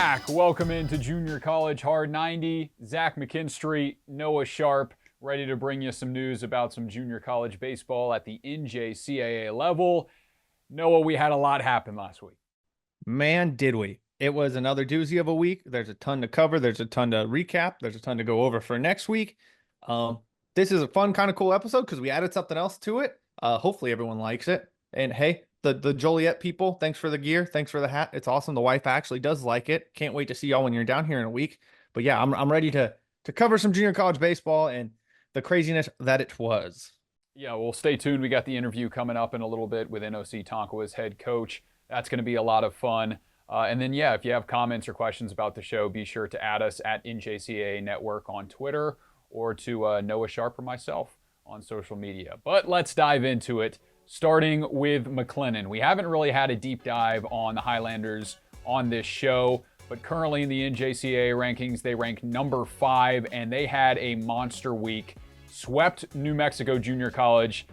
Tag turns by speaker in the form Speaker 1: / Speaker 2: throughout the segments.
Speaker 1: back. Welcome into Junior College Hard 90. Zach McKinstry, Noah Sharp, ready to bring you some news about some junior college baseball at the NJCAA level. Noah, we had a lot happen last week.
Speaker 2: Man, did we. It was another doozy of a week. There's a ton to cover. There's a ton to recap. There's a ton to go over for next week. This is a fun, kind of cool episode because we added something else to it. Hopefully everyone likes it. And hey, the Joliet people, thanks for the gear. Thanks for the hat. It's awesome. The wife actually does like it. Can't wait to see y'all when you're down here in a week. But yeah, I'm ready to cover some junior college baseball and the craziness that it was.
Speaker 1: Yeah, well, stay tuned. We got the interview coming up in a little bit with NOC-Tonkawa's head coach. That's going to be a lot of fun. And then, yeah, if you have comments or questions about the show, be sure to add us at NJCAA Network on Twitter or to Noah Sharp or myself on social media. But let's dive into it, starting with McLennan. We haven't really had a deep dive on the Highlanders on this show, but currently in the NJCAA rankings, they rank number 5, and they had a monster week. Swept New Mexico Junior College,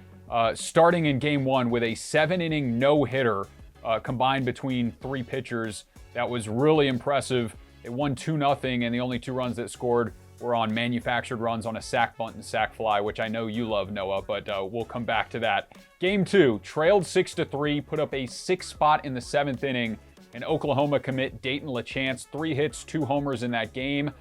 Speaker 1: starting in game 1 with a 7-inning no-hitter combined between 3 pitchers. That was really impressive. They won 2-0, and the only 2 runs that scored were on manufactured runs on a sac bunt and sac fly, which I know you love, Noah, but we'll come back to that. Game 2, trailed 6-3, put up a 6 spot in the 7th inning, and Oklahoma commit Dayton LaChance, 3 hits, 2 homers in that game.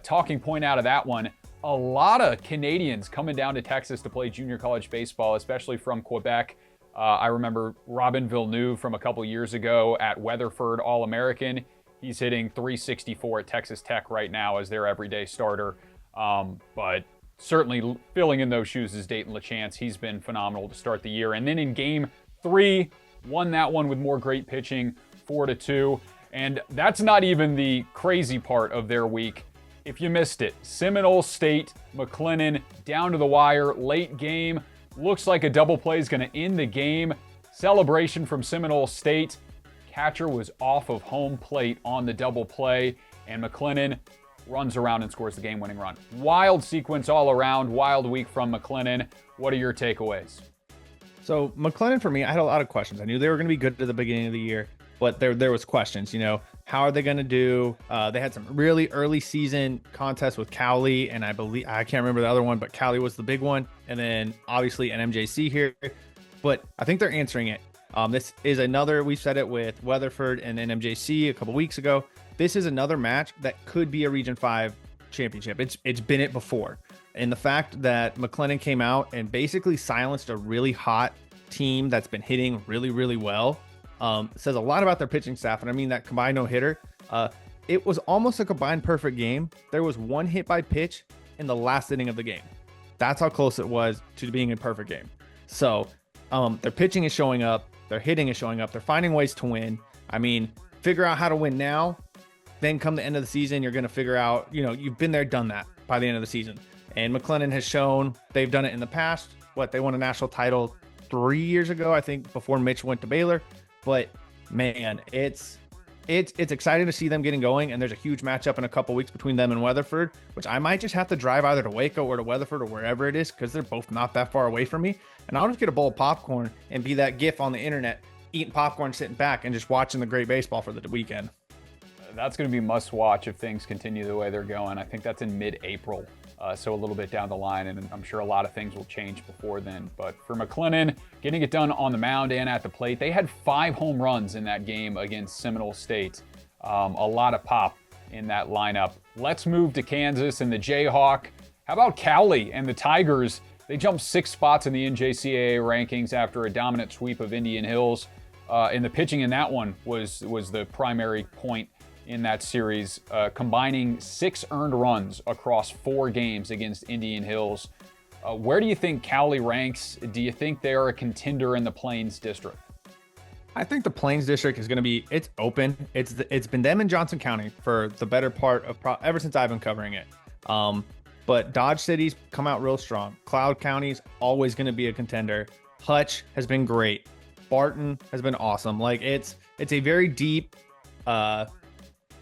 Speaker 1: Talking point out of that one, a lot of Canadians coming down to Texas to play junior college baseball, especially from Quebec. I remember Robin Villeneuve from a couple years ago at Weatherford All-American. He's hitting .364 at Texas Tech right now as their everyday starter. But certainly filling in those shoes is Dayton LaChance. He's been phenomenal to start the year. And then in game 3, won that one with more great pitching, 4-2. And that's not even the crazy part of their week. If you missed it, Seminole State, McLennan, down to the wire, late game. Looks like a double play is going to end the game. Celebration from Seminole State. Catcher was off of home plate on the double play, and McLennan runs around and scores the game-winning run. Wild sequence all around, wild week from McLennan. What are your takeaways?
Speaker 2: So McLennan, for me, I had a lot of questions. I knew they were going to be good at the beginning of the year, but there was questions, how are they going to do? They had some really early season contests with Cowley, and I can't remember the other one, but Cowley was the big one. And then obviously an MJC here, but I think they're answering it. This is another, we said it with Weatherford and then MJC a couple weeks ago. This is another match that could be a Region 5 championship. It's been it before. And the fact that McLennan came out and basically silenced a really hot team that's been hitting really, really well, says a lot about their pitching staff. And I mean that combined no-hitter. It was almost a combined perfect game. There was 1 hit by pitch in the last inning of the game. That's how close it was to being a perfect game. So their pitching is showing up. Their hitting is showing up. They're finding ways to win. I mean, figure out how to win now. Then come the end of the season, you're going to figure out, you've been there, done that by the end of the season. And McLennan has shown they've done it in the past. They won a national title 3 years ago, I think, before Mitch went to Baylor. But man, it's exciting to see them getting going, and there's a huge matchup in a couple weeks between them and Weatherford, which I might just have to drive either to Waco or to Weatherford or wherever it is, because they're both not that far away from me, and I'll just get a bowl of popcorn and be that gif on the internet, eating popcorn, sitting back, and just watching the great baseball for the weekend.
Speaker 1: That's going to be must watch if things continue the way they're going. I think that's in mid-April, so a little bit down the line, and I'm sure a lot of things will change before then. But for McLennan, getting it done on the mound and at the plate, they had 5 home runs in that game against Seminole State. A lot of pop in that lineup. Let's move to Kansas and the Jayhawk. How about Cowley and the Tigers? They jumped 6 spots in the NJCAA rankings after a dominant sweep of Indian Hills. And the pitching in that one was the primary point in that series, combining 6 earned runs across 4 games against Indian Hills. Where do you think Cowley ranks? Do you think they are a contender in the Plains District?
Speaker 2: I think the Plains District is going to be, it's open. It's been them in Johnson County for the better part of ever since I've been covering it. But Dodge City's come out real strong. Cloud County's always going to be a contender. Hutch has been great. Barton has been awesome. It's a very deep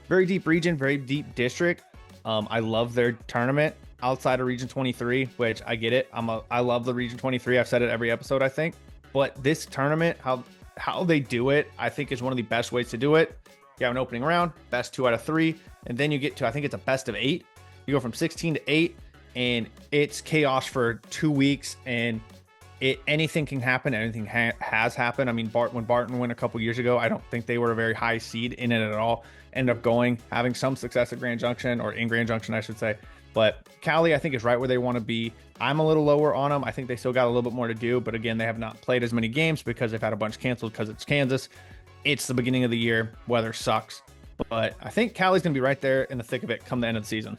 Speaker 2: region, very deep district. I love their tournament outside of Region 23, which I get it. I love the Region 23. I've said it every episode, I think. But this tournament, how they do it, I think is one of the best ways to do it. You have an opening round, best 2 out of 3, and then you get to, I think it's a best of 8. You go from 16 to 8, and it's chaos for 2 weeks, and anything can happen. Anything has happened. I mean, when Barton went a couple years ago, I don't think they were a very high seed in it at all. Ended up having some success at Grand Junction, or in Grand Junction, I should say. But Cali, I think, is right where they want to be. I'm a little lower on them. I think they still got a little bit more to do. But again, they have not played as many games because they've had a bunch canceled because it's Kansas. It's the beginning of the year. Weather sucks. But I think Cali's going to be right there in the thick of it come the end of the season.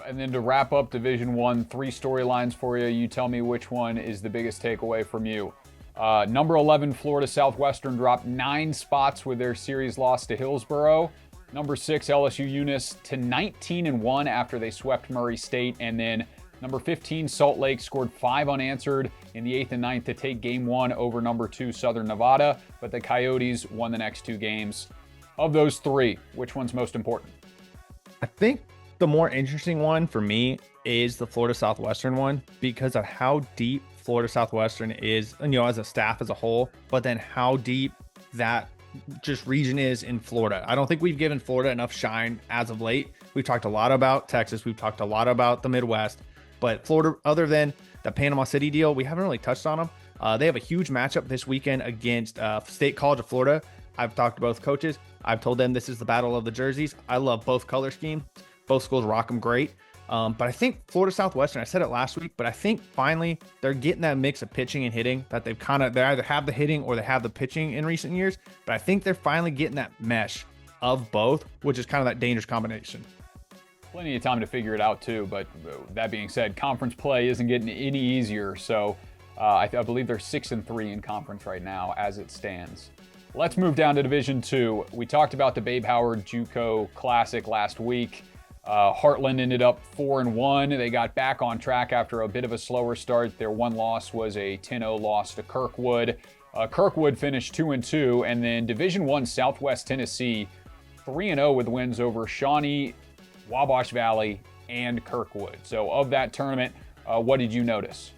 Speaker 1: And then to wrap up Division I, 3 storylines for you. You tell me which one is the biggest takeaway from you. Number 11, Florida Southwestern dropped 9 spots with their series loss to Hillsborough. Number 6, LSU Eunice to 19-1 after they swept Murray State. And then number 15, Salt Lake scored 5 unanswered in the 8th and 9th to take game 1 over number 2, Southern Nevada. But the Coyotes won the next 2 games. Of those 3, which one's most important?
Speaker 2: I think the more interesting one for me is the Florida Southwestern one, because of how deep Florida Southwestern is, as a staff as a whole, but then how deep that just region is in Florida. I don't think we've given Florida enough shine as of late. We've talked a lot about Texas. We've talked a lot about the Midwest, but Florida, other than the Panama City deal, we haven't really touched on them. They have a huge matchup this weekend against State College of Florida. I've talked to both coaches. I've told them this is the battle of the jerseys. I love both color schemes. Both schools rock them great. But I think Florida Southwestern, I said it last week, but I think finally they're getting that mix of pitching and hitting that they either have the hitting or they have the pitching in recent years. But I think they're finally getting that mesh of both, which is kind of that dangerous combination.
Speaker 1: Plenty of time to figure it out too. But that being said, conference play isn't getting any easier. So I believe they're 6-3 in conference right now as it stands. Let's move down to Division II. We talked about the Babe Howard JUCO Classic last week. Heartland ended up 4-1. They got back on track after a bit of a slower start. Their one loss was a 10-0 loss to Kirkwood. Kirkwood finished 2-2, and then Division I Southwest Tennessee 3-0 with wins over Shawnee, Wabash Valley, and Kirkwood. So of that tournament, what did you notice?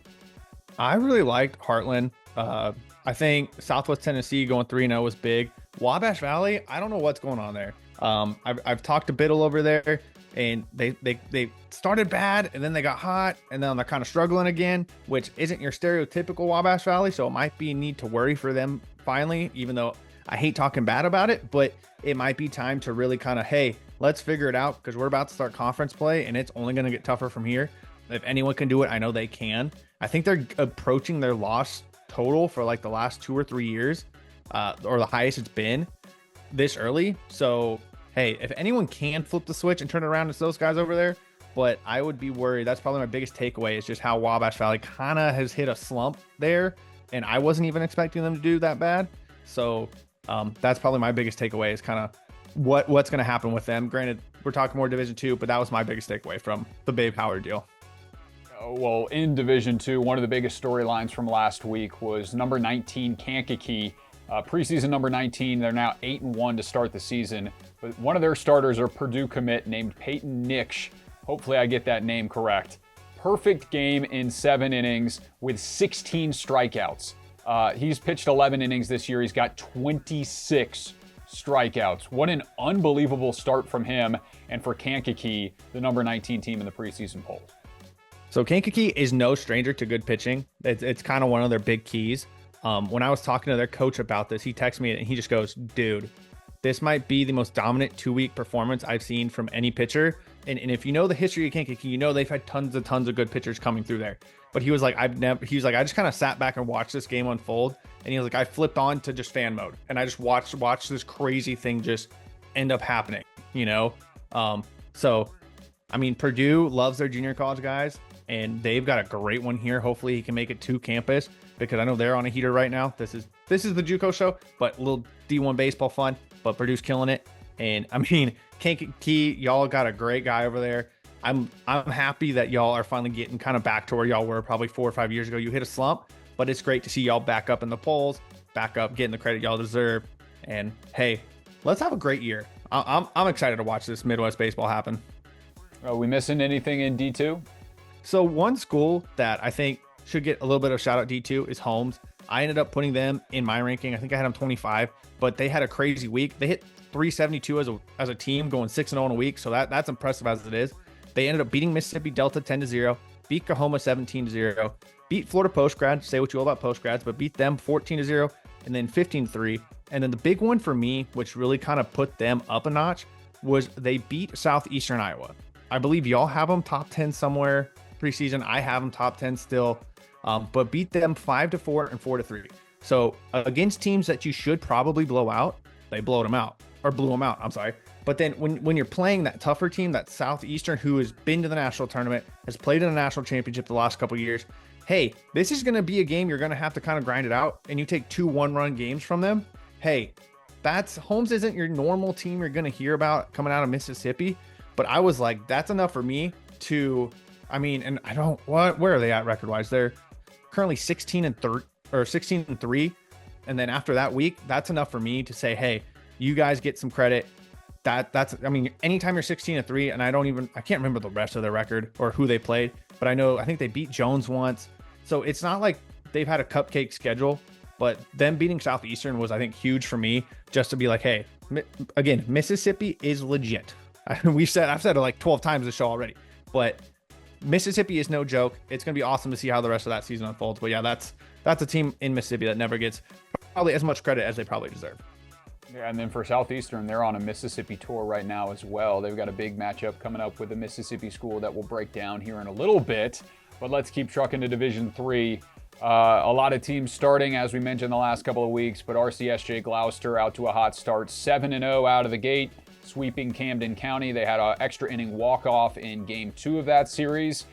Speaker 2: I really liked Heartland. I think Southwest Tennessee going 3-0 was big. Wabash Valley, I don't know what's going on there. I've talked to Biddle over there, and they started bad, and then they got hot, and then they're kind of struggling again, which isn't your stereotypical Wabash Valley, so it might be a need to worry for them finally, even though I hate talking bad about it, but it might be time to really kind of, hey, let's figure it out, because we're about to start conference play, and it's only going to get tougher from here. If anyone can do it, I know they can. I think they're approaching their loss total for like the last 2 or 3 years, or the highest it's been this early. So hey, if anyone can flip the switch and turn it around, it's those guys over there. But I would be worried. That's probably my biggest takeaway, is just how Wabash Valley kind of has hit a slump there, and I wasn't even expecting them to do that bad. So that's probably my biggest takeaway, is kind of what's going to happen with them. Granted, we're talking more Division II, but that was my biggest takeaway from the Babe Howard deal.
Speaker 1: Well, in Division II, one of the biggest storylines from last week was number 19 Kankakee. Preseason number 19, they're now 8-1 to start the season. But one of their starters, are Purdue commit named Peyton Nix. Hopefully I get that name correct. Perfect game in 7 innings with 16 strikeouts. He's pitched 11 innings this year. He's got 26 strikeouts. What an unbelievable start from him, and for Kankakee, the number 19 team in the preseason polls.
Speaker 2: So Kankakee is no stranger to good pitching. It's kind of one of their big keys. When I was talking to their coach about this, he texted me and he just goes, dude, this might be the most dominant 2-week performance I've seen from any pitcher. And if you know the history of Kankakee, you know they've had tons of good pitchers coming through there. But he was like, I just kind of sat back and watched this game unfold. And he was like, I flipped on to just fan mode, and I just watched this crazy thing just end up happening, So, I mean, Purdue loves their junior college guys, and they've got a great one here. Hopefully he can make it to campus, because I know they're on a heater right now. This is the JUCO show, but a little D1 baseball fun, but Purdue's killing it. And I mean, Kankakee, y'all got a great guy over there. I'm happy that y'all are finally getting kind of back to where y'all were probably 4 or 5 years ago. You hit a slump, but it's great to see y'all back up in the polls, back up, getting the credit y'all deserve. And hey, let's have a great year. I'm excited to watch this Midwest baseball happen.
Speaker 1: Are we missing anything in D2?
Speaker 2: So one school that I think should get a little bit of shout out D2 is Holmes. I ended up putting them in my ranking. I think I had them 25, but they had a crazy week. They hit 372 as a team, going 6-0 in a week. So that's impressive as it is. They ended up beating Mississippi Delta 10-0, beat Oklahoma 17-0, beat Florida Postgrad. Say what you will about Postgrads, but beat them 14-0 and then 15-3. And then the big one for me, which really kind of put them up a notch, was they beat Southeastern Iowa. I believe y'all have them top 10 somewhere preseason. I have them top 10 still, but beat them 5-4 and 4-3. So against teams that you should probably blow out, they blew them out. I'm sorry. But then when you're playing that tougher team, that Southeastern, who has been to the national tournament, has played in the national championship the last couple of years, hey, this is going to be a game you're going to have to kind of grind it out, and you take 2 one-run games from them. Hey, Holmes isn't your normal team you're going to hear about coming out of Mississippi, but I was like, that's enough for me to, and I don't, where are they at record-wise? They're currently 16-3, and then after that week, that's enough for me to say, hey, you guys get some credit. Anytime you're 16-3, and I can't remember the rest of their record or who they played, but I think they beat Jones once. So it's not like they've had a cupcake schedule, but them beating Southeastern was, I think, huge for me, just to be like, hey, again, Mississippi is legit. I've said it like 12 times this show already, but Mississippi is no joke. It's going to be awesome to see how the rest of that season unfolds. But yeah, that's a team in Mississippi that never gets probably as much credit as they probably deserve.
Speaker 1: Yeah, and then for Southeastern, they're on a Mississippi tour right now as well. They've got a big matchup coming up with a Mississippi school that we'll break down here in a little bit. But let's keep trucking to Division III. A lot of teams starting, as we mentioned the last couple of weeks, but RCSJ Gloucester out to a hot start, 7-0 out of the gate, sweeping Camden County. They had an extra inning walk-off in Game 2 of that series.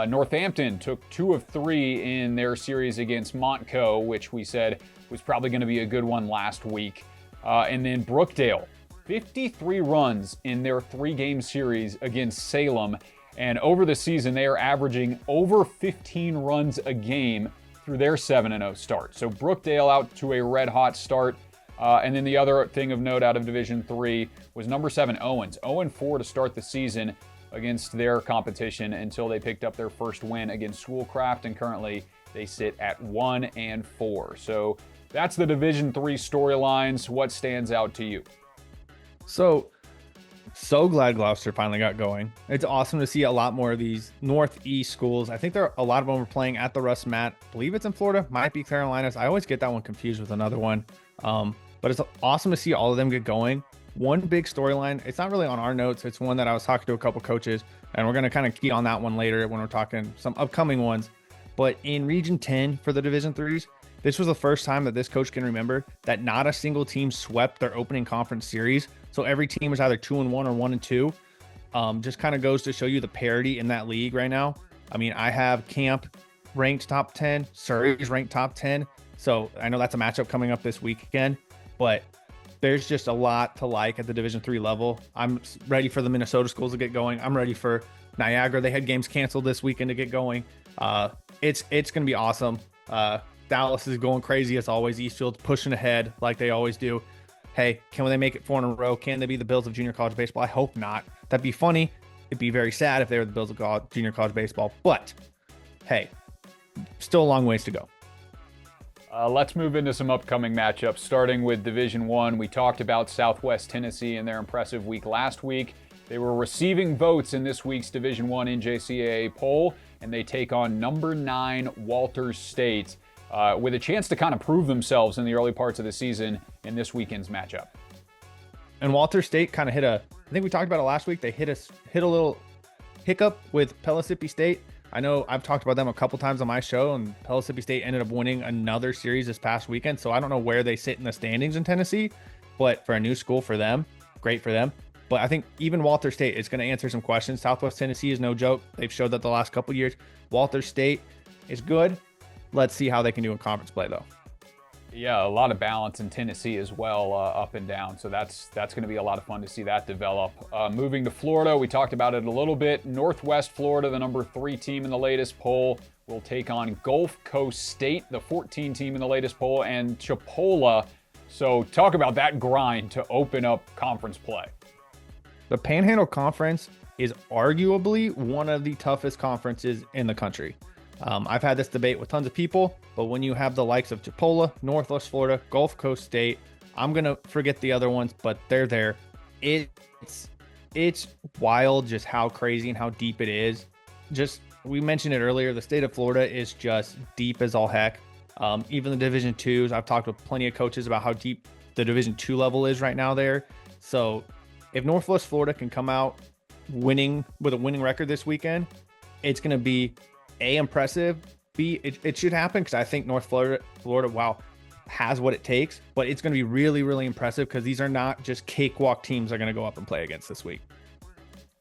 Speaker 1: Northampton took 2 of 3 in their series against Montco, which we said was probably going to be a good one last week. And then Brookdale, 53 runs in their 3-game series against Salem. And over the season, they are averaging over 15 runs a game through their 7-0 start. So Brookdale out to a red-hot start. And then the other thing of note out of Division III was number 7 Owens. 0-4 to start the season against their competition until they picked up their first win against Schoolcraft, and currently they sit at 1-4. So that's the Division III storylines. What stands out to you?
Speaker 2: So glad Gloucester finally got going. It's awesome to see a lot more of these Northeast schools. I think a lot of them are playing at the Russ Mat. I believe it's in Florida, might be Carolinas. I always get that one confused with another one. But it's awesome to see all of them get going. One big storyline, it's not really on our notes. It's one that I was talking to a couple coaches, and we're going to kind of key on that one later when we're talking some upcoming ones. But in Region 10 for the Division IIIs, this was the first time that this coach can remember that not a single team swept their opening conference series. So every team was either 2-1 or 1-2. Just kind of goes to show you the parity in that league right now. I have Camp ranked top 10, Surrey's ranked top 10. So I know that's a matchup coming up this weekend, but there's just a lot to like at the Division III level. I'm ready for the Minnesota schools to get going. I'm ready for Niagara. They had games canceled this weekend to get going. It's going to be awesome. Dallas is going crazy as always. Eastfield's pushing ahead like they always do. Hey, can they make it 4 in a row? Can they be the Bills of junior college baseball? I hope not. That'd be funny. It'd be very sad if they were the Bills of junior college baseball. But hey, still a long ways to go.
Speaker 1: Let's move into some upcoming matchups, starting with Division I. We talked about Southwest Tennessee and their impressive week last week. They were receiving votes in this week's Division I NJCAA poll, and they take on number 9 Walters State with a chance to kind of prove themselves in the early parts of the season in this weekend's matchup.
Speaker 2: And Walters State kind of I think we talked about it last week. They hit a little hiccup with Pellissippi State. I know I've talked about them a couple times on my show, and Pellissippi State ended up winning another series this past weekend. So I don't know where they sit in the standings in Tennessee, but for a new school for them, great for them. But I think even Walters State is going to answer some questions. Southwest Tennessee is no joke. They've showed that the last couple years. Walters State is good. Let's see how they can do in conference play, though.
Speaker 1: Yeah, a lot of balance in Tennessee as well, up and down. So that's going to be a lot of fun to see that develop. Moving to Florida, we talked about it a little bit. Northwest Florida, the number 3 team in the latest poll, will take on Gulf Coast State, the 14 team in the latest poll, and Chipola. So talk about that grind to open up conference play.
Speaker 2: The Panhandle Conference is arguably one of the toughest conferences in the country. I've had this debate with tons of people, but when you have the likes of Chipola, Northwest Florida, Gulf Coast State, I'm going to forget the other ones, but they're there. It's wild just how crazy and how deep it is. Just, we mentioned it earlier, the state of Florida is just deep as all heck. Even the Division IIs, I've talked with plenty of coaches about how deep the Division II level is right now there. So if Northwest Florida can come out winning with a winning record this weekend, it's going to be A, impressive, B, it should happen because I think North Florida, wow, has what it takes, but it's going to be really, really impressive because these are not just cakewalk teams they're going to go up and play against this week.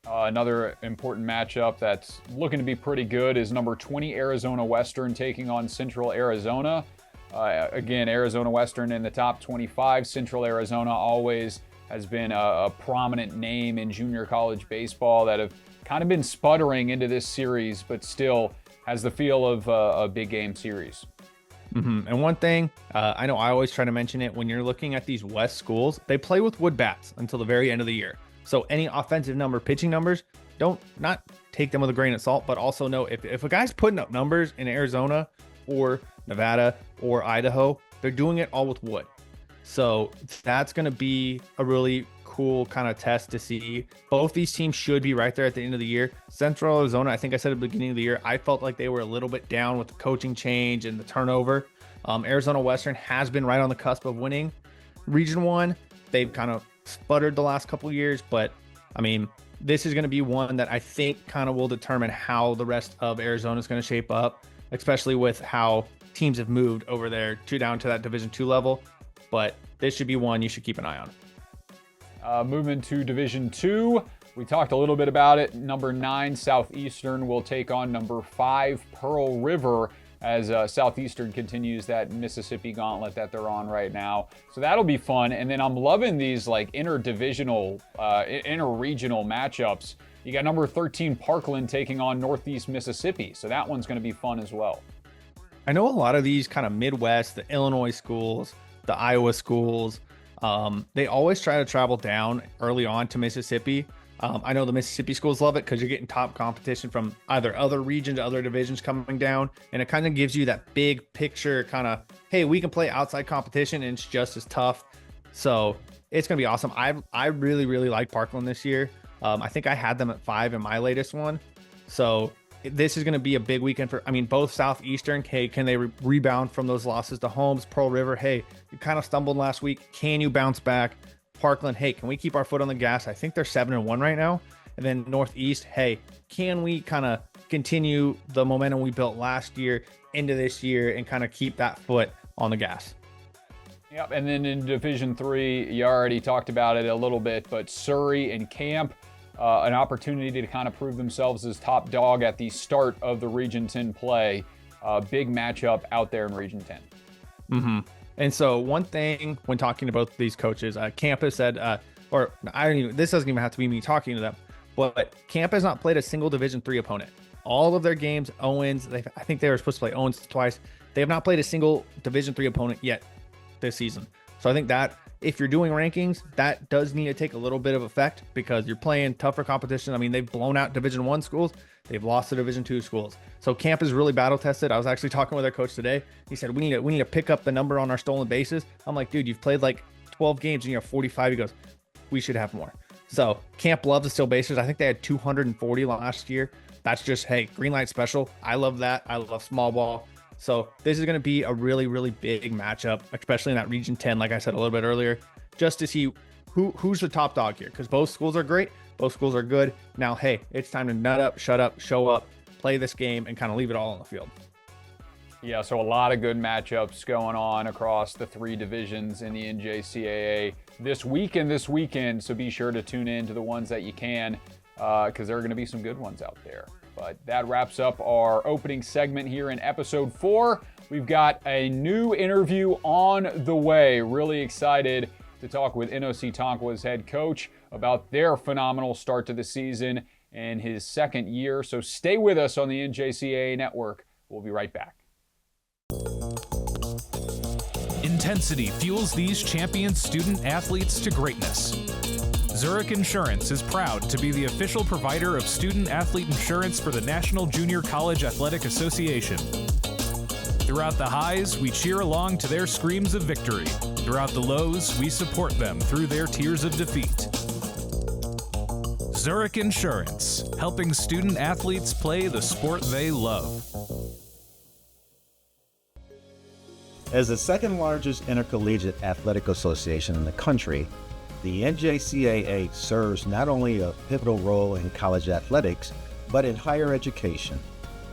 Speaker 1: Another important matchup that's looking to be pretty good is number 20 Arizona Western taking on Central Arizona. Again, Arizona Western in the top 25. Central Arizona always has been a prominent name in junior college baseball that have kind of been sputtering into this series, but still has the feel of a big game series.
Speaker 2: And one thing, I know I always try to mention it, when you're looking at these West schools, they play with wood bats until the very end of the year. So any offensive number, pitching numbers, not take them with a grain of salt, but also know if a guy's putting up numbers in Arizona or Nevada or Idaho, they're doing it all with wood. So that's going to be a really cool kind of test to see. Both these teams should be right there at the end of the year. Central Arizona, I think I said at the beginning of the year, I felt like they were a little bit down with the coaching change and the turnover. Arizona Western has been right on the cusp of winning Region 1. They've kind of sputtered the last couple of years, but I mean, this is going to be one that I think kind of will determine how the rest of Arizona is going to shape up, especially with how teams have moved over there down to that Division II level. But this should be one you should keep an eye on.
Speaker 1: Moving to Division II, we talked a little bit about it. Number 9 Southeastern will take on number 5 Pearl River as Southeastern continues that Mississippi gauntlet that they're on right now. So that'll be fun. And then I'm loving these like interregional matchups. You got number 13 Parkland taking on Northeast Mississippi. So that one's going to be fun as well.
Speaker 2: I know a lot of these kind of Midwest, the Illinois schools, the Iowa schools, they always try to travel down early on to Mississippi. I know the Mississippi schools love it because you're getting top competition from either other regions, other divisions coming down. And it kind of gives you that big picture kind of, hey, we can play outside competition and it's just as tough. So it's going to be awesome. I really, really like Parkland this year. I think I had them at 5 in my latest one. So this is going to be a big weekend for, both Southeastern. Hey, can they rebound from those losses to Holmes? Pearl River, hey, you kind of stumbled last week. Can you bounce back? Parkland, hey, can we keep our foot on the gas? I think they're 7-1 right now. And then Northeast, hey, can we kind of continue the momentum we built last year into this year and kind of keep that foot on the gas?
Speaker 1: Yep, and then in Division III, you already talked about it a little bit, but Surrey and Camp, an opportunity to kind of prove themselves as top dog at the start of the Region 10 play. Big matchup out there in Region 10.
Speaker 2: And so one thing when talking to both of these coaches, Camp has said, this doesn't even have to be me talking to them, but Camp has not played a single Division III opponent. All of their games, Owens, I think they were supposed to play Owens twice. They have not played a single Division III opponent yet this season. So I think that if you're doing rankings, that does need to take a little bit of effect because you're playing tougher competition. They've blown out Division I schools. They've lost to Division II schools. So Camp is really battle tested. I was actually talking with their coach today. He said, we need to pick up the number on our stolen bases. I'm like, dude, you've played like 12 games and you have 45. He goes, we should have more. So Camp loves the steal bases. I think they had 240 last year. That's just, hey, green light special. I love that. I love small ball. So this is going to be a really, really big matchup, especially in that Region 10, like I said a little bit earlier, just to see who's the top dog here, because both schools are great. Both schools are good. Now, hey, it's time to nut up, shut up, show up, play this game, and kind of leave it all on the field.
Speaker 1: Yeah, so a lot of good matchups going on across the 3 divisions in the NJCAA this week and this weekend. So be sure to tune in to the ones that you can, because there are going to be some good ones out there. But that wraps up our opening segment here in episode 4. We've got a new interview on the way. Really excited to talk with NOC-Tonkawa's head coach about their phenomenal start to the season and his second year. So stay with us on the NJCAA Network. We'll be right back.
Speaker 3: Intensity fuels these champion student athletes to greatness. Zurich Insurance is proud to be the official provider of student athlete insurance for the National Junior College Athletic Association. Throughout the highs, we cheer along to their screams of victory. Throughout the lows, we support them through their tears of defeat. Zurich Insurance, helping student athletes play the sport they love.
Speaker 4: As the second largest intercollegiate athletic association in the country, the NJCAA serves not only a pivotal role in college athletics, but in higher education.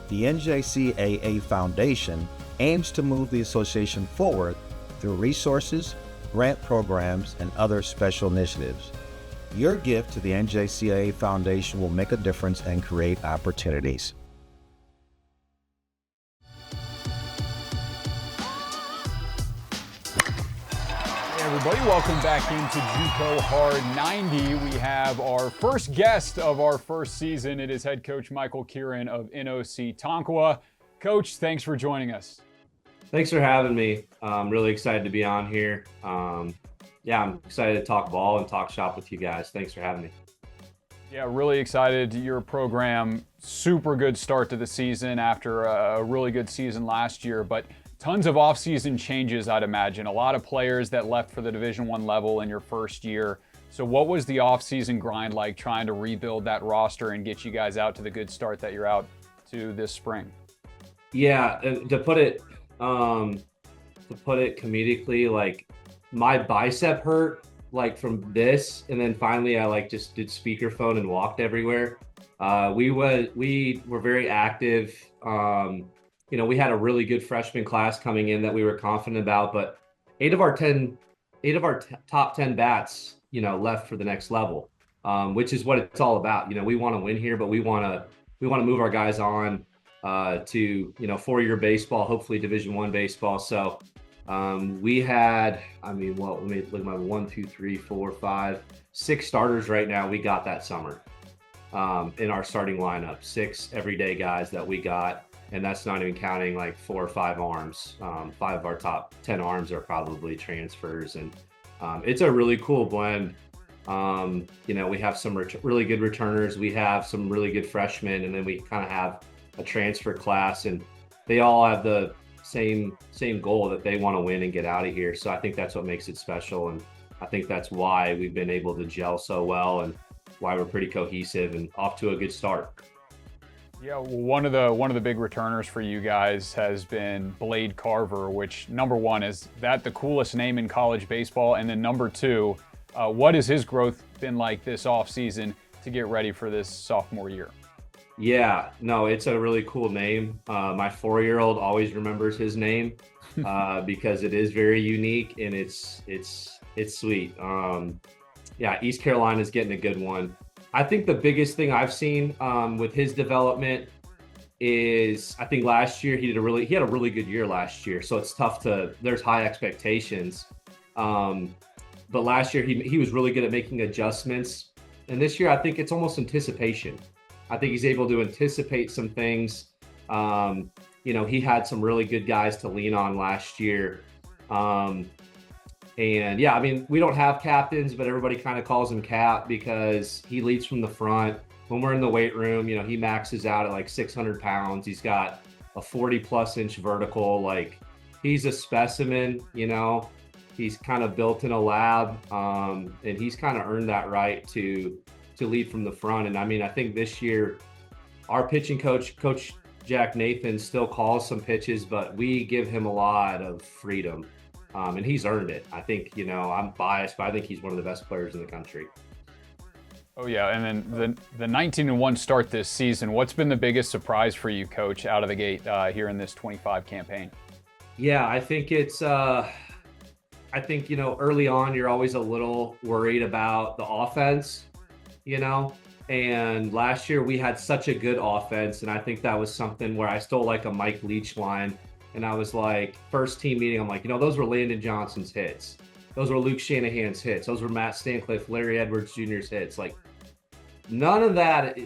Speaker 4: The NJCAA Foundation aims to move the association forward through resources, grant programs, and other special initiatives. Your gift to the NJCAA Foundation will make a difference and create opportunities.
Speaker 1: Everybody, welcome back into JUCO Hard 90. We have our first guest of our first season. It is head coach Michael Keeran of NOC-Tonkawa. Coach, thanks for joining us.
Speaker 5: Thanks for having me. I'm really excited to be on here. I'm excited to talk ball and talk shop with you guys. Thanks for having me.
Speaker 1: Yeah, really excited. Your program, super good start to the season after a really good season last year, but tons of off-season changes, I'd imagine. A lot of players that left for the Division I level in your first year. So what was the off-season grind like trying to rebuild that roster and get you guys out to the good start that you're out to this spring?
Speaker 5: Yeah, to put it comedically, like my bicep hurt like from this, and then finally I like just did speakerphone and walked everywhere. We were very active. We had a really good freshman class coming in that we were confident about, but eight of our top 10 bats, left for the next level, which is what it's all about. We want to win here, but we want to move our guys on to 4-year baseball, hopefully Division I baseball. So we had, let me look at my 1, 2, 3, 4, 5, 6 starters right now we got that summer in our starting lineup, 6 everyday guys that we got. And that's not even counting like 4 or 5 arms. 5 of our top 10 arms are probably transfers. And it's a really cool blend. We have some really good returners. We have some really good freshmen. And then we kind of have a transfer class. And they all have the same goal that they want to win and get out of here. So I think that's what makes it special. And I think that's why we've been able to gel so well and why we're pretty cohesive and off to a good start.
Speaker 1: Yeah, one of the big returners for you guys has been Blade Carver, which number one, is that the coolest name in college baseball? And then number two, what has his growth been like this offseason to get ready for this sophomore year?
Speaker 5: Yeah, no, it's a really cool name. My 4-year-old always remembers his name because it is very unique and it's sweet. East Carolina's getting a good one. I think the biggest thing I've seen with his development is I think last year he had a really good year last year. So it's tough there's high expectations. But last year he was really good at making adjustments. And this year I think it's almost anticipation. I think he's able to anticipate some things. He had some really good guys to lean on last year. We don't have captains, but everybody kind of calls him Cap because he leads from the front. When we're in the weight room, he maxes out at like 600 pounds. He's got a 40+ inch vertical. Like he's a specimen, he's kind of built in a lab. And he's kind of earned that right to lead from the front. And I think this year our pitching coach Jack Nathan, still calls some pitches, but we give him a lot of freedom. And he's earned it. I think, I'm biased, but I think he's one of the best players in the country.
Speaker 1: Oh, yeah. And then the 19-1 start this season, what's been the biggest surprise for you, Coach, out of the gate here in this 25 campaign?
Speaker 5: Yeah, I think it's, early on, you're always a little worried about the offense, and last year we had such a good offense. And I think that was something where I stole like a Mike Leach line. And I was like, first team meeting, I'm like, those were Landon Johnson's hits. Those were Luke Shanahan's hits. Those were Matt Stancliffe, Larry Edwards Jr.'s hits. Like none of that.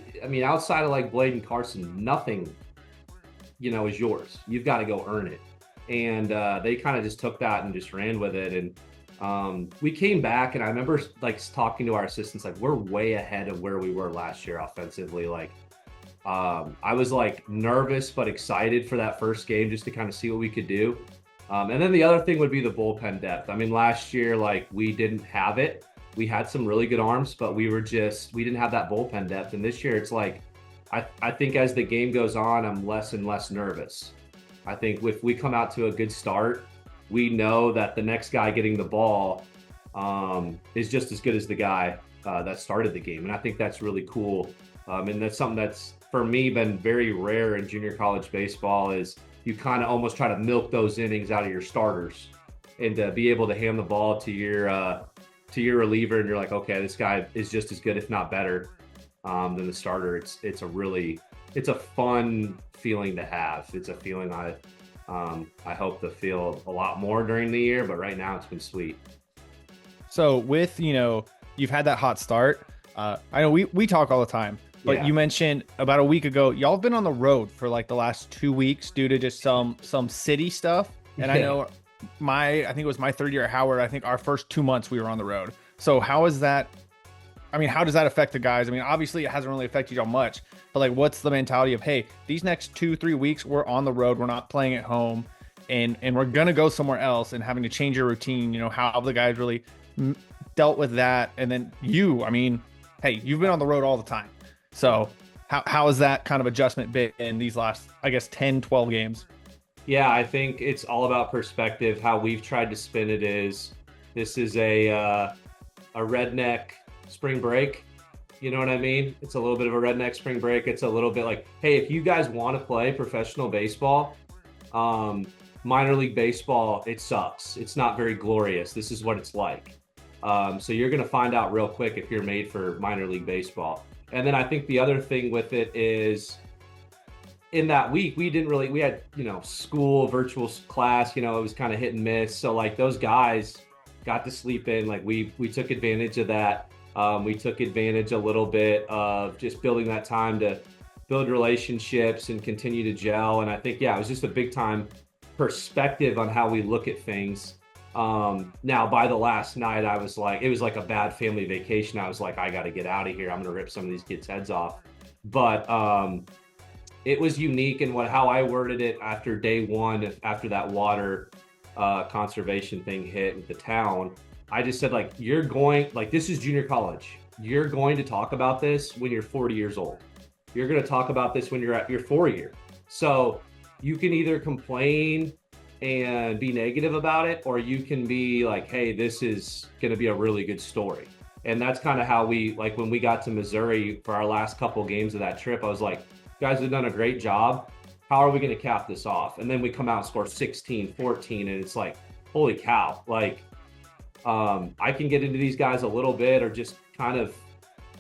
Speaker 5: Outside of like Blade and Carson, nothing, is yours. You've got to go earn it. And they kind of just took that and just ran with it. And we came back, and I remember like talking to our assistants, like we're way ahead of where we were last year offensively. Like I was like nervous but excited for that first game just to kind of see what we could do. And then the other thing would be the bullpen depth. I mean, last year, like, we didn't have it. We had some really good arms, but we didn't have that bullpen depth. And this year it's like, I think as the game goes on, I'm less and less nervous. I think if we come out to a good start, we know that the next guy getting the ball is just as good as the guy that started the game. And I think that's really cool. And that's something that's, for me, been very rare in junior college baseball, is you kind of almost try to milk those innings out of your starters, and to be able to hand the ball to your reliever, and you're like, okay, this guy is just as good, if not better, than the starter. It's a fun feeling to have. It's a feeling I hope to feel a lot more during the year, but right now it's been sweet.
Speaker 2: So with, you've had that hot start. I know we talk all the time, but
Speaker 5: Yeah.
Speaker 2: you mentioned about a week ago, y'all have been on the road for like the last 2 weeks due to just some city stuff. And I
Speaker 5: Yeah.
Speaker 2: know I think it was my third year at Howard. I think our first 2 months we were on the road. So how is that? I mean, how does that affect the guys? I mean, obviously it hasn't really affected y'all much, but like, what's the mentality of, hey, these next 2-3 weeks we're on the road, we're not playing at home, and we're gonna go somewhere else, and having to change your routine. How have the guys really dealt with that? And then I mean, hey, you've been on the road all the time. So how has that kind of adjustment been in these last, I guess, 10, 12 games?
Speaker 5: Yeah, I think it's all about perspective. How we've tried to spin it is, this is a redneck spring break. You know what I mean? It's a little bit of a redneck spring break. It's a little bit like, hey, if you guys want to play professional baseball, minor league baseball, it sucks. It's not very glorious. This is what it's like. So you're going to find out real quick if you're made for minor league baseball. And then I think the other thing with it is, in that week, we had, school, virtual class, it was kind of hit and miss. So like, those guys got to sleep in. Like, we took advantage of that. We took advantage a little bit of just building that time to build relationships and continue to gel. And I think, it was just a big time perspective on how we look at things. Now, by the last night, I was like, it was like a bad family vacation. I was like, I got to get out of here. I'm going to rip some of these kids' heads off. But it was unique in how I worded it after day one, after that water conservation thing hit with the town. I just said, like, this is junior college. You're going to talk about this when you're 40 years old. You're going to talk about this when you're at your 4 year. So you can either complain and be negative about it, or you can be like, hey, this is going to be a really good story. And that's kind of how we, like, when we got to Missouri for our last couple games of that trip, I was like, you guys have done a great job. How are we going to cap this off? And then we come out and score 16, 14, and it's like, holy cow. Like, I can get into these guys a little bit, or just kind of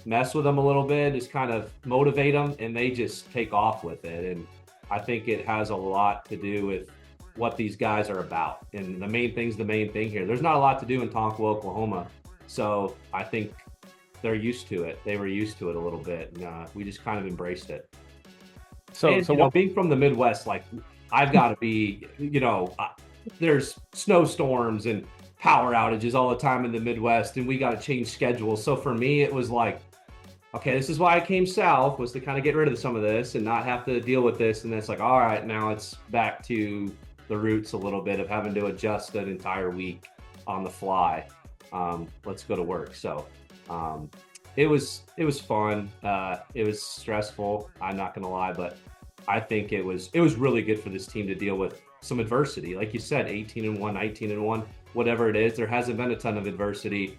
Speaker 5: mess with them a little bit, just kind of motivate them, and they just take off with it. And I think it has a lot to do with what these guys are about. And the main thing here. There's not a lot to do in Tonkawa, Oklahoma. So I think they're used to it. They were used to it a little bit. And we just kind of embraced it. So being from the Midwest, like, I've got to be, there's snowstorms and power outages all the time in the Midwest, and we got to change schedules. So for me, it was like, okay, this is why I came south, was to kind of get rid of some of this and not have to deal with this. And then it's like, all right, now it's back to the roots a little bit of having to adjust an entire week on the fly. Let's go to work. So it was fun. It was stressful, I'm not gonna lie, but I think it was really good for this team to deal with some adversity. Like you said, 18-1, 19-1, whatever it is, there hasn't been a ton of adversity,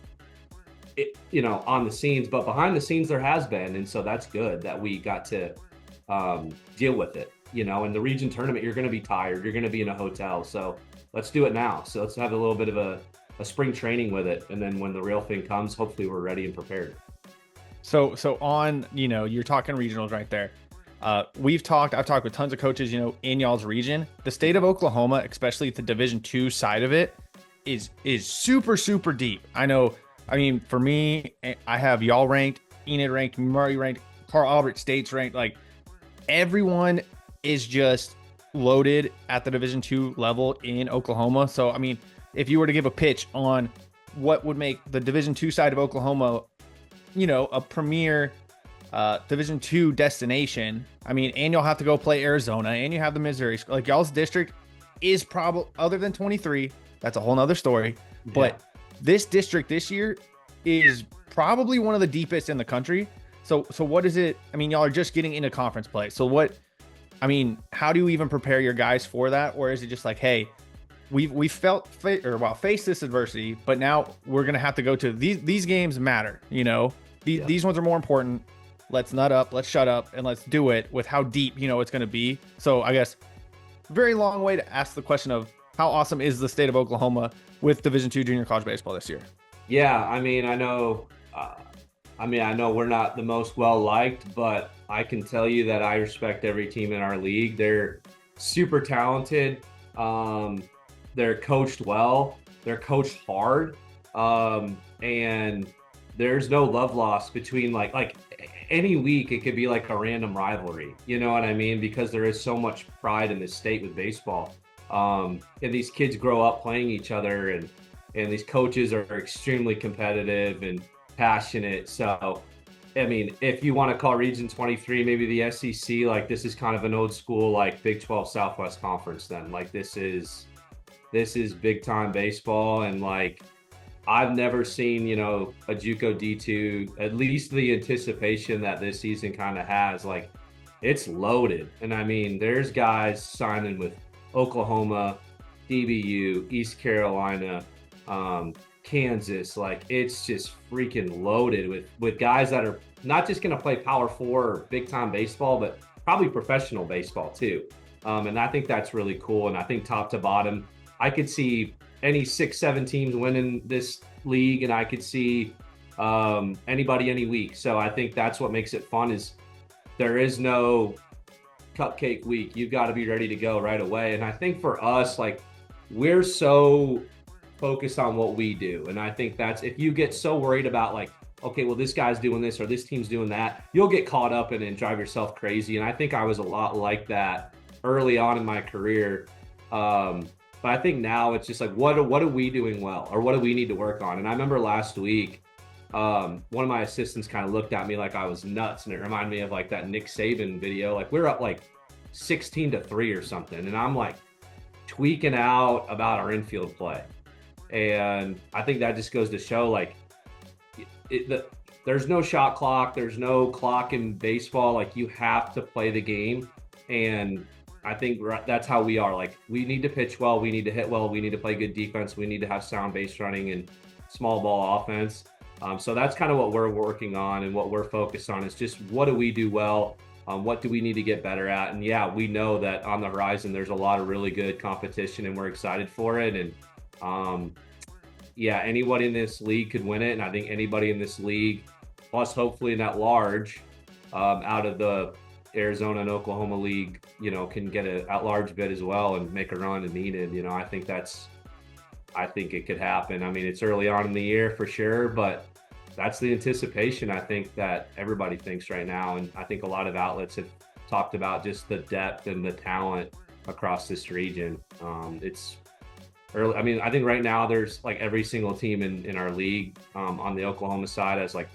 Speaker 5: on the scenes, but behind the scenes there has been. And so that's good that we got to deal with it. In the region tournament, you're going to be tired. You're going to be in a hotel. So let's do it now. So let's have a little bit of a spring training with it. And then when the real thing comes, hopefully we're ready and prepared.
Speaker 2: So on, you're talking regionals right there. I've talked with tons of coaches, in y'all's region. The state of Oklahoma, especially the Division II side of it, is super, super deep. I know. I mean, for me, I have y'all ranked, Enid ranked, Murray ranked, Carl Albert State's ranked. Like, everyone is just loaded at the Division II level in Oklahoma. So, I mean, if you were to give a pitch on what would make the Division II side of Oklahoma, a premier Division II destination. I mean, and you'll have to go play Arizona, and you have the Missouri. Like, y'all's district is probably, other than 23, that's a whole nother story. But this district this year is probably one of the deepest in the country. So what is it? I mean, y'all are just getting into conference play. So how do you even prepare your guys for that? Or is it just like, hey, we faced this adversity, but now we're going to have to go to these games matter, these ones are more important. Let's nut up, let's shut up, and let's do it with how deep, it's going to be. So I guess very long way to ask the question of how awesome is the state of Oklahoma with Division II junior college baseball this year?
Speaker 5: Yeah, I mean, I know we're not the most well-liked, but I can tell you that I respect every team in our league. They're super talented. They're coached well. They're coached hard. And there's no love lost between like any week it could be like a random rivalry. You know what I mean? Because there is so much pride in this state with baseball. And these kids grow up playing each other, and these coaches are extremely competitive and passionate. So, I mean, if you want to call Region 23 maybe the SEC, like this is kind of an old school like Big 12 Southwest Conference then. Like this is big time baseball, and like I've never seen, a JUCO D2, at least the anticipation that this season kind of has, like it's loaded. And I mean, there's guys signing with Oklahoma, DBU, East Carolina, Kansas. Like it's just freaking loaded with guys that are not just going to play Power 4 or big time baseball, but probably professional baseball too. And I think that's really cool. And I think top to bottom, I could see any 6-7 teams winning this league, and I could see anybody any week. So I think that's what makes it fun, is there is no cupcake week. You've got to be ready to go right away. And I think for us, like we're so focused on what we do. And I think that's, if you get so worried about like, okay, well, this guy's doing this or this team's doing that, you'll get caught up in it and drive yourself crazy. And I think I was a lot like that early on in my career. But I think now it's just like, what are we doing well, or what do we need to work on? And I remember last week, one of my assistants kind of looked at me like I was nuts, and it reminded me of like that Nick Saban video. Like we're up like 16-3 or something, and I'm like tweaking out about our infield play. And I think that just goes to show like there's no shot clock, there's no clock in baseball. Like you have to play the game, and I think that's how we are. Like we need to pitch well, we need to hit well, we need to play good defense, we need to have sound base running and small ball offense. So that's kind of what we're working on, and what we're focused on is just what do we do well, what do we need to get better at. And yeah, we know that on the horizon there's a lot of really good competition, and we're excited for it. And yeah, anybody in this league could win it, and I think anybody in this league, plus hopefully in that large, out of the Arizona and Oklahoma league, can get an at-large bid as well and make a run if needed. I think it could happen. I mean, it's early on in the year for sure, but that's the anticipation I think that everybody thinks right now. And I think a lot of outlets have talked about just the depth and the talent across this region. It's early. I mean, I think right now there's like every single team in our league on the Oklahoma side has like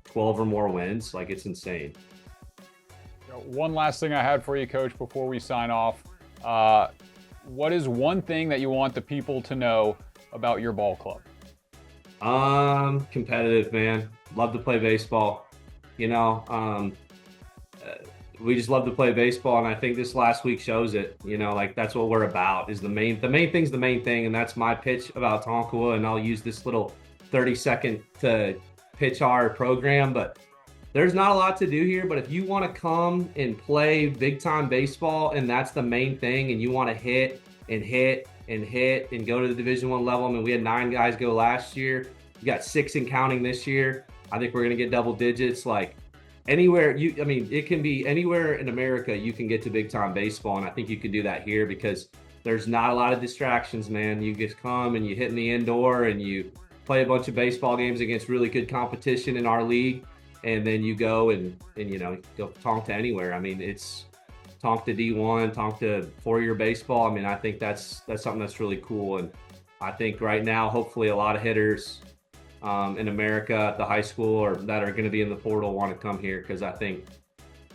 Speaker 5: 12 or more wins. Like it's insane.
Speaker 1: One last thing I had for you, Coach, before we sign off. What is one thing that you want the people to know about your ball club?
Speaker 5: Competitive, man. Love to play baseball. We just love to play baseball, and I think this last week shows it. Like that's what we're about. Is the main thing's the main thing, and that's my pitch about Tonkawa. And I'll use this little 30-second to pitch our program, but there's not a lot to do here. But if you want to come and play big time baseball, and that's the main thing, and you want to hit and hit and hit and go to the Division I level. I mean, we had 9 guys go last year. We got 6 and counting this year. I think we're going to get double digits. Like anywhere it can be anywhere in America you can get to big time baseball, and I think you can do that here because there's not a lot of distractions, man. You just come and you hit in the indoor and you play a bunch of baseball games against really good competition in our league. And then you go and go tonk to anywhere. I mean, it's tonk to D1, tonk to 4-year baseball. I mean, I think that's something that's really cool. And I think right now, hopefully a lot of hitters in America at the high school or that are going to be in the portal want to come here, because I think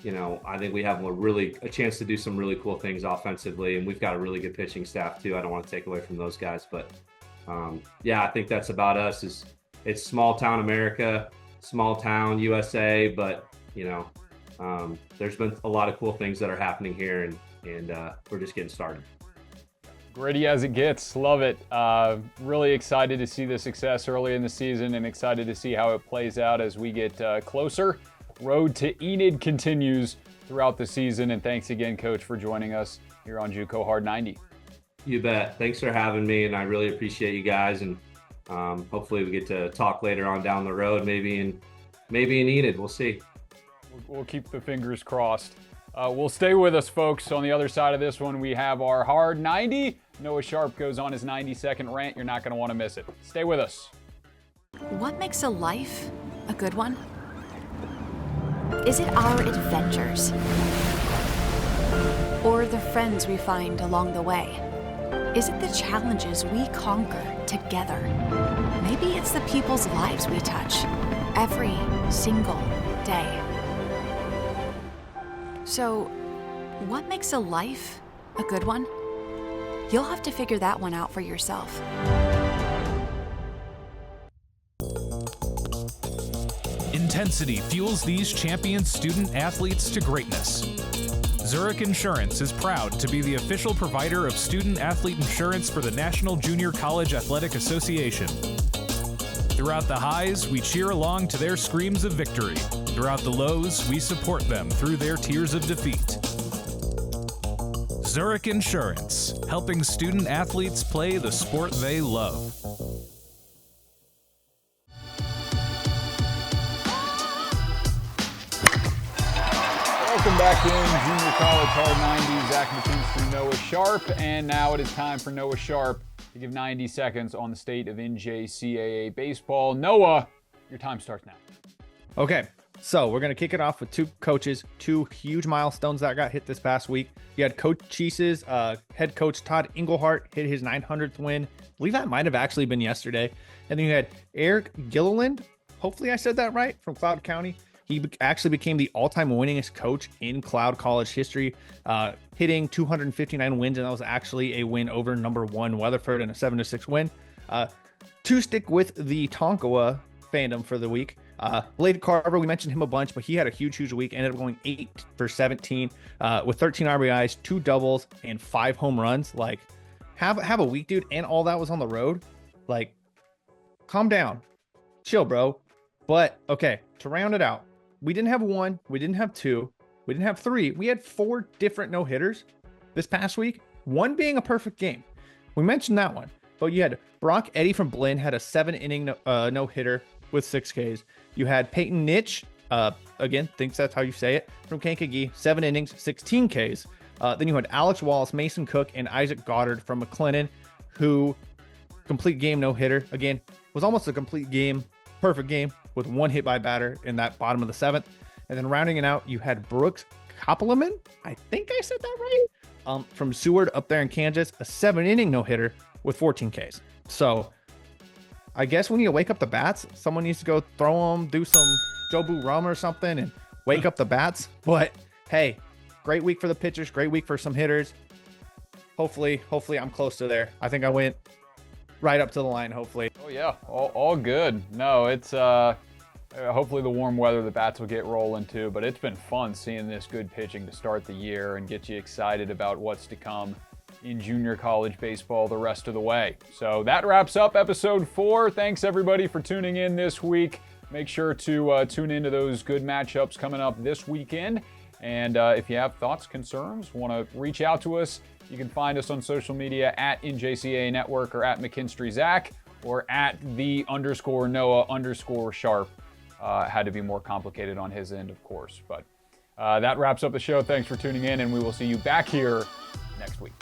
Speaker 5: we have a chance to do some really cool things offensively, and we've got a really good pitching staff too. I don't want to take away from those guys, but I think that's about us. It's small town America, small town USA, but there's been a lot of cool things that are happening here, and we're just getting started.
Speaker 1: Gritty as it gets. Love it. Really excited to see the success early in the season and excited to see how it plays out as we get closer. Road to Enid continues throughout the season. And thanks again, Coach, for joining us here on JUCO Hard 90.
Speaker 5: You bet. Thanks for having me, and I really appreciate you guys. And hopefully we get to talk later on down the road, maybe in Enid. We'll see.
Speaker 1: We'll keep the fingers crossed. We'll stay with us, folks. On the other side of this one, we have our Hard 90. Noah Sharp goes on his 90-second rant. You're not going to want to miss it. Stay with us.
Speaker 6: What makes a life a good one? Is it our adventures? Or the friends we find along the way? Is it the challenges we conquer together? Maybe it's the people's lives we touch every single day. So, what makes a life a good one? You'll have to figure that one out for yourself.
Speaker 3: Intensity fuels these champion student athletes to greatness. Zurich Insurance is proud to be the official provider of student athlete insurance for the National Junior College Athletic Association. Throughout the highs, we cheer along to their screams of victory. Throughout the lows, we support them through their tears of defeat. Zurich Insurance, helping student athletes play the sport they love.
Speaker 1: Welcome back in Junior College Hard 90. Zach McKinstry, Noah Sharp, and now it is time for Noah Sharp to give 90 seconds on the state of NJCAA baseball. Noah, your time starts now.
Speaker 2: Okay, so we're going to kick it off with two coaches, two huge milestones that got hit this past week. You had Coach Cheese's head coach Todd Englehart hit his 900th win. I believe that might have actually been yesterday. And then you had Eric Gilliland, hopefully I said that right, from Cloud County. He actually became the all-time winningest coach in Cloud College history, hitting 259 wins, and that was actually a win over number one Weatherford and a 7-6 win. To stick with the Tonkawa fandom for the week, Blade Carver, we mentioned him a bunch, but he had a huge week. Ended up going 8 for 17 with 13 RBIs, 2 doubles, and 5 home runs. Like, have a week, dude, and all that was on the road. Like, calm down, chill, bro. But okay, to round it out, we didn't have 1, we didn't have 2, we didn't have 3. We had 4 different no-hitters this past week, one being a perfect game. We mentioned that one, but you had Brock Eddy from Blinn had a 7-inning no-hitter with 6 Ks. You had Peyton Nitch, again, thinks that's how you say it, from Kankakee, 7 innings, 16 Ks. Then you had Alex Wallace, Mason Cook, and Isaac Goddard from McLennan, who complete game no-hitter. Again, was almost a complete game, perfect game, with 1 hit by batter in that bottom of the 7th. And then rounding it out, you had Brooks Koppelman, I think I said that right, from Seward up there in Kansas, a 7-inning no-hitter with 14 Ks. So I guess we need to wake up the bats. Someone needs to go throw them, do some Jobu rum or something and wake up the bats. But hey, great week for the pitchers, great week for some hitters. Hopefully I'm close to there. I think I went right up to the line, hopefully.
Speaker 1: Oh yeah, all good. No, it's hopefully the warm weather, the bats will get rolling too, but it's been fun seeing this good pitching to start the year and get you excited about what's to come in junior college baseball the rest of the way. So that wraps up episode 4. Thanks everybody for tuning in this week. Make sure to tune into those good matchups coming up this weekend. And if you have thoughts, concerns, want to reach out to us, you can find us on social media at NJCAA Network or at McKinstry Zach or at @the_Noah_Sharp. Had to be more complicated on his end, of course. But that wraps up the show. Thanks for tuning in, and we will see you back here next week.